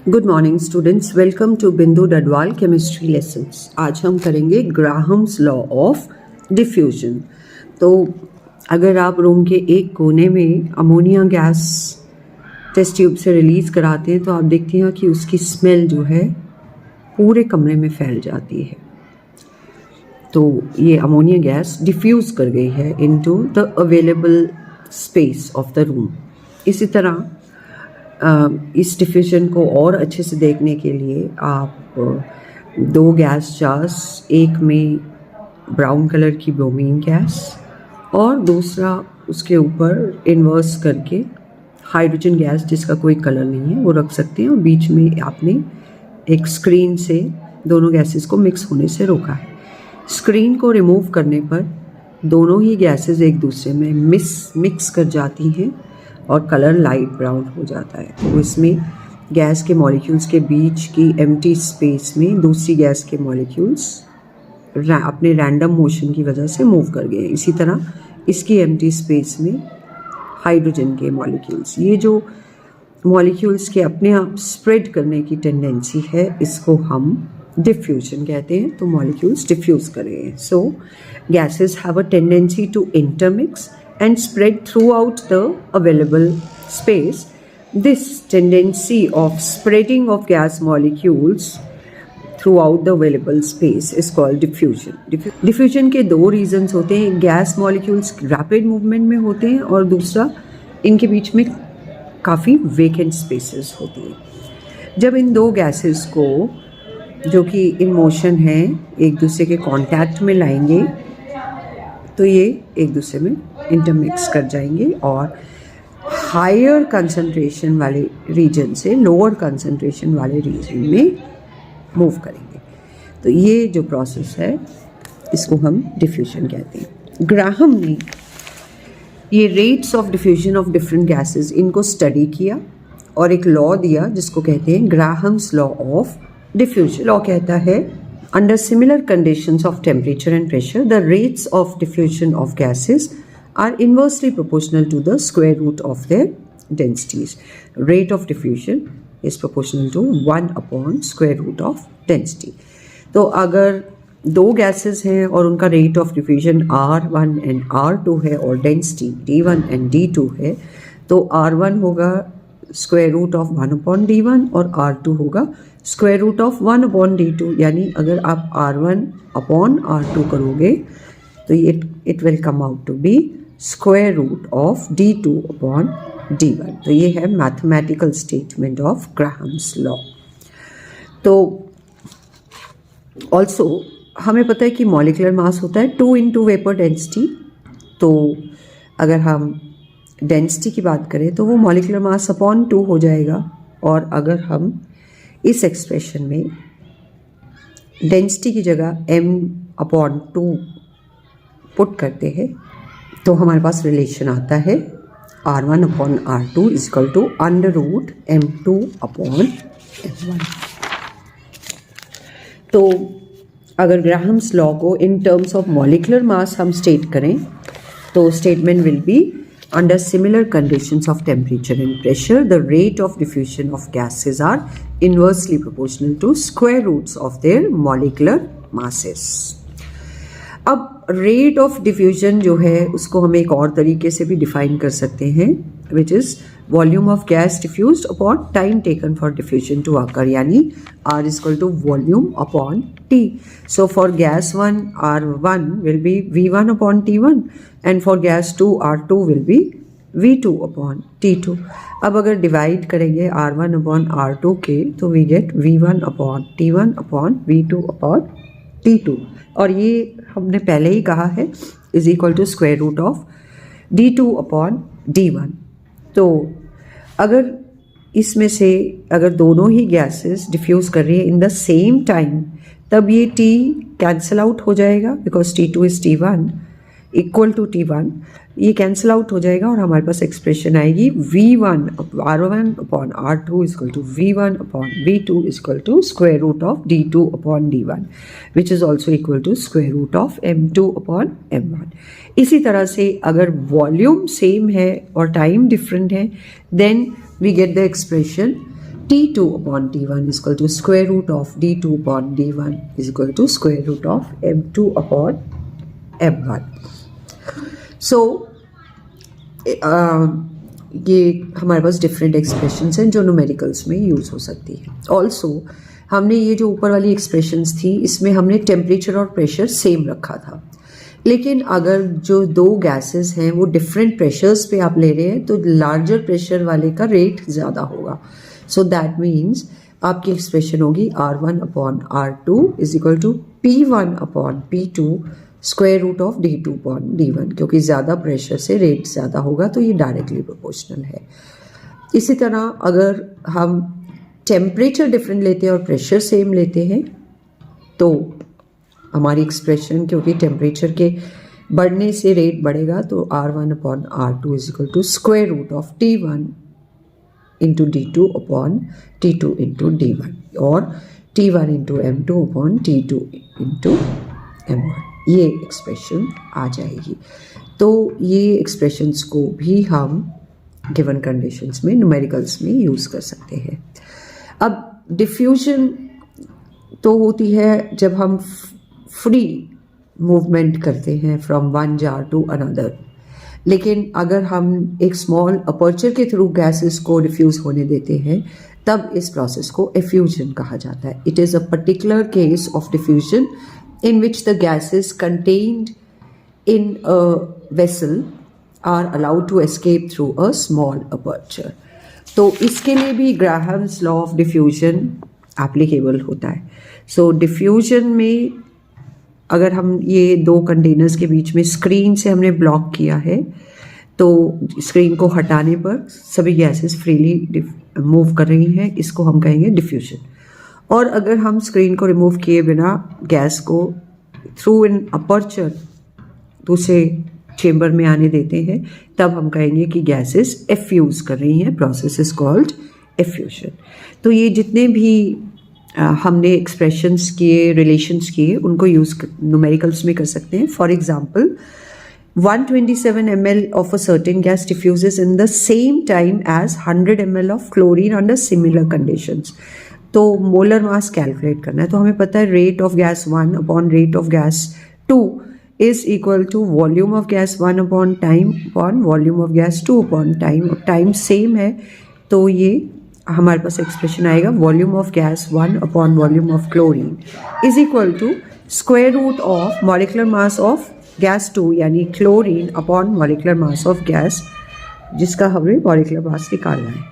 Good morning students, welcome to Bindu Dadwal chemistry lessons. आज हम करेंगे ग्राहम्स लॉ ऑफ डिफ्यूजन। तो अगर आप रूम के एक कोने में अमोनिया गैस टेस्ट ट्यूब से रिलीज़ कराते हैं तो आप देखते हैं कि उसकी स्मेल जो है पूरे कमरे में फैल जाती है। तो ये अमोनिया गैस डिफ्यूज़ कर गई है into the available space of the room. इसी तरह इस डिफ्यूजन को और अच्छे से देखने के लिए आप दो गैस जार्स, एक में ब्राउन कलर की ब्रोमीन गैस और दूसरा उसके ऊपर इन्वर्स करके हाइड्रोजन गैस जिसका कोई कलर नहीं है वो रख सकते हैं, और बीच में आपने एक स्क्रीन से दोनों गैसेस को मिक्स होने से रोका है। स्क्रीन को रिमूव करने पर दोनों ही गैसेस एक दूसरे में मिक्स कर जाती हैं और कलर लाइट ब्राउन हो जाता है। तो इसमें गैस के मॉलिक्यूल्स के बीच की एम्प्टी स्पेस में दूसरी गैस के मॉलिक्यूल्स अपने रैंडम मोशन की वजह से मूव कर गए। इसी तरह इसकी एम्प्टी स्पेस में हाइड्रोजन के मॉलिक्यूल्स, ये जो मॉलिक्यूल्स के अपने आप स्प्रेड करने की टेंडेंसी है, इसको हम डिफ्यूजन कहते हैं। तो मॉलिक्यूल्स डिफ्यूज कर रहे हैं। So gases have a tendency to intermix and spread throughout the available space. This tendency of spreading of gas molecules throughout the available space is called diffusion. Diffusion के दो reasons होते हैं, gas molecules rapid movement में होते हैं और दूसरा इनके बीच में काफ़ी vacant spaces होती हैं। जब इन दो gases को जो कि in motion हैं एक दूसरे के contact में लाएंगे तो ये एक दूसरे में इंटरमिक्स कर जाएंगे और हायर कंसंट्रेशन वाले रीजन से लोअर कंसंट्रेशन वाले रीजन में मूव करेंगे। तो ये जो प्रोसेस है इसको हम डिफ्यूजन कहते हैं। ग्राहम ने ये rates of diffusion of different gases इनको स्टडी किया और एक लॉ दिया जिसको कहते हैं Graham's law of diffusion. Law कहता है under similar conditions of temperature and pressure, the rates of diffusion of gases are inversely proportional to the square root of their densities. Rate of diffusion is proportional to 1 upon square root of density. तो अगर दो gases हैं और उनका rate of diffusion R1 and R2 है और density D1 and D2 है, तो R1 होगा square root of 1 upon D1 और R2 होगा square root of 1 upon D2। यानी अगर आप R1 अपॉन R2 करोगे तो ये it will come out to be square root of D2 upon D1। तो ये है mathematical statement of Graham's law. तो ऑल्सो हमें पता है कि मॉलिक्यूलर मास होता है 2 इंटू वेपर डेंसिटी। तो अगर हम डेंसिटी की बात करें तो वो मॉलिक्यूलर मास अपॉन 2 हो जाएगा, और अगर हम इस एक्सप्रेशन में डेंसिटी की जगह m अपॉन 2 पुट करते हैं तो हमारे पास रिलेशन आता है R1 upon R2 equal to under root m2 upon m1। तो अगर ग्राहम्स लॉ को in terms of molecular mass हम स्टेट करें तो statement will be under similar conditions of temperature and pressure, the rate of diffusion of gases are inversely proportional to square roots of their molecular masses. अब rate of diffusion जो है उसको हम एक और तरीके से भी डिफाइन कर सकते हैं, which is volume of gas diffused upon time taken for diffusion to occur, यानी R is equal to volume upon T. So for gas 1 R1 will be V1 upon T1 and for gas 2 R2 will be V2 upon T2. अब अगर divide करेंगे R1 upon R2 के तो we get V1 upon T1 upon V2 upon T2, और ये हमने पहले ही कहा है is equal to square root of D2 upon D1। तो अगर इसमें से अगर दोनों ही गैसेस डिफ्यूज़ कर रही है इन द सेम टाइम तब ये T कैंसिल आउट हो जाएगा because T2 is T1 equal to T1, ये कैंसिल आउट हो जाएगा और हमारे पास एक्सप्रेशन आएगी V1 R1 upon R2 equal to V1 upon V2 equal to square root of D2 upon D1 which is also equal to square root of M2 upon M1। इसी तरह से अगर वॉल्यूम सेम है और time different है then we get the expression T2 upon T1 is equal to square root of D2 upon D1 is equal to square root of M2 upon M1. So ये हमारे पास different expressions हैं जो numericals में use हो सकती है. Also हमने ये जो ऊपर वाली एक्सप्रेशंस थी इसमें हमने टेम्परेचर और प्रेशर सेम रखा था, लेकिन अगर जो दो गैसेस हैं वो डिफरेंट प्रेशर्स पे आप ले रहे हैं तो लार्जर प्रेशर वाले का रेट ज़्यादा होगा. सो दैट मीन्स आपकी एक्सप्रेशन होगी R1 upon R2 is equal to P1 upon P2 square root of D2 upon D1, क्योंकि ज़्यादा प्रेशर से रेट ज़्यादा होगा तो ये डायरेक्टली प्रोपोर्शनल है. इसी तरह अगर हम टेम्परेचर डिफरेंट लेते हैं और प्रेशर सेम लेते हैं तो हमारी एक्सप्रेशन, क्योंकि टेम्परेचर के बढ़ने से रेट बढ़ेगा, तो R1 upon R2 is equal to square root of T1 into D2 upon T2 into D1 और T1 into M2 upon T2 into M1. ये एक्सप्रेशन आ जाएगी. तो ये एक्सप्रेशंस को भी हम गिवन कंडीशंस में न्यूमेरिकल्स में यूज़ कर सकते हैं. अब डिफ्यूजन तो होती है जब हम फ्री मूवमेंट करते हैं from one jar to another, लेकिन अगर हम एक स्मॉल अपर्चर के थ्रू गैसेस को डिफ्यूज़ होने देते हैं तब इस प्रोसेस को एफ्यूजन कहा जाता है. It is a particular case of diffusion in which the gases contained in a vessel are allowed to escape through a small aperture. तो इसके लिए भी Graham's law of diffusion applicable होता है. सो डिफ्यूजन में अगर हम ये दो कंटेनर्स के बीच में स्क्रीन से हमने ब्लॉक किया है तो स्क्रीन को हटाने पर सभी गैसेस फ्रीली मूव कर रही हैं, इसको हम कहेंगे डिफ्यूजन. और अगर हम स्क्रीन को रिमूव किए बिना गैस को थ्रू इन अपर्चर दूसरे चेम्बर में आने देते हैं तब हम कहेंगे कि गैसेस एफ्यूज़ कर रही हैं. Process is called effusion. तो ये जितने भी हमने एक्सप्रेशंस किए, रिलेशंस किए, उनको यूज़ न्यूमेरिकल्स में कर सकते हैं. For example 127 ml of a certain gas diffuses in the same time as 100 ml of chlorine under similar conditions. तो मोलर मास कैलकुलेट करना है तो हमें पता है rate of gas 1 upon rate of gas 2 is equal to volume of gas 1 upon time upon volume of gas 2 upon time. Time same है तो ये हमारे पास एक्सप्रेशन आएगा volume of gas 1 upon volume of chlorine is equal to square root of molecular mass of gas 2 यानी chlorine upon molecular mass of gas जिसका हमें molecular mass निकालना है.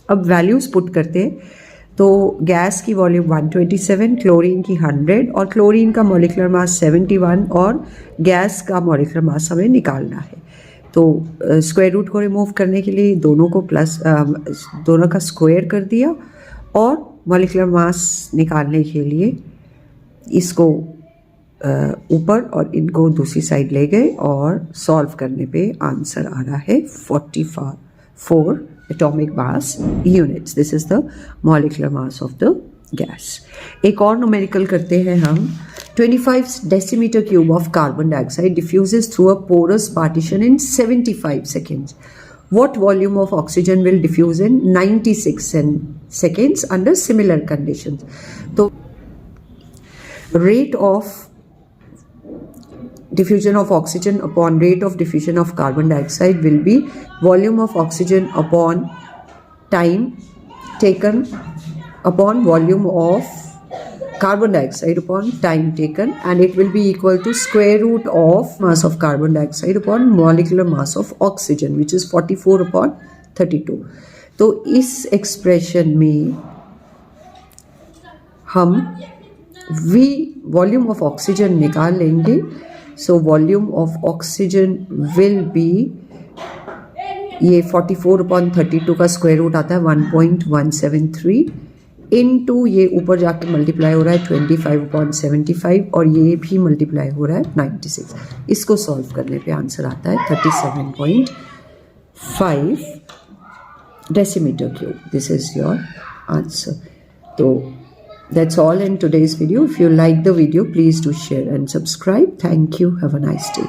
अब वैल्यूज पुट करते हैं तो गैस की वॉल्यूम 127, क्लोरीन की 100 और क्लोरीन का मॉलिक्यूलर मास 71 और गैस का मॉलिक्यूलर मास हमें निकालना है. तो स्क्वायर रूट को रिमूव करने के लिए दोनों को प्लस दोनों का स्क्वायर कर दिया और मॉलिक्यूलर मास निकालने के लिए इसको ऊपर और इनको दूसरी साइड ले गए और सॉल्व करने पे आंसर आ रहा है 44 atomic mass units. This is the molecular mass of the gas. एक और numerical करते हैं हम. 25 decimeter cube of carbon dioxide diffuses through a porous partition in 75 seconds. What volume of oxygen will diffuse in 96 seconds under similar conditions? तो rate of diffusion of oxygen upon rate of diffusion of carbon dioxide will be volume of oxygen upon time taken upon volume of carbon dioxide upon time taken, and it will be equal to square root of mass of carbon dioxide upon molecular mass of oxygen which is 44 upon 32. तो इस expression में हम V volume of oxygen निकाल लेंगे. So volume of oxygen will be ये 44 upon 32 का square root आता है 1.173 इनटू ये ऊपर जाके मल्टीप्लाई हो रहा है 25 upon 75 और ये भी मल्टीप्लाई हो रहा है 96. इसको सॉल्व करने पे आंसर आता है 37.5 decimeter cube. This is your answer. तो that's all in today's video. If you like the video, please do share and subscribe. Thank you. Have a nice day.